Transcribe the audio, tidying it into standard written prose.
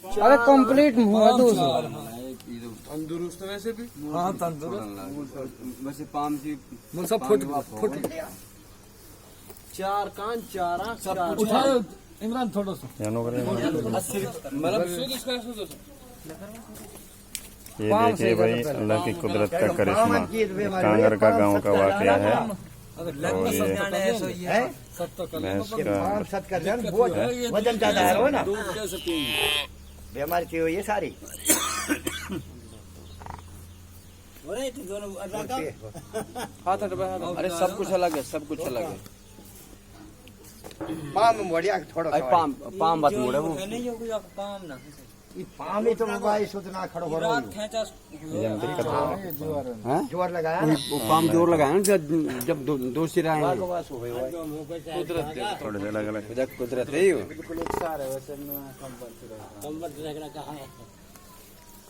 अरे कंप्लीट मुंह है तो तंदुरुस्त वैसे भी। हाँ तंदुरुस्त वैसे पाम की सब फुट चार कान चार आँख चार उठाओ इमरान थोड़ा सा ये देखिए भाई अल्लाह की कुदरत का करिश्मा, कांगर का गांव का वाकया है। और ये भैंस का वजन ज्यादा है वो ना, बीमारी की हुई है सारी। अरे सब कुछ अलग है, सब कुछ अलग है। पाम बढ़िया थोड़ा पाम बात मोड़े वो पाम ही तो मोबाइल सुतना खड़ो हो रहा ये दिक्कत है। जोर लगाया वो पाम जोर लगाया ना जब दो सिरा है। थोड़े से अलग अलग कुदरत है। बिल्कुल एक सार है वैसे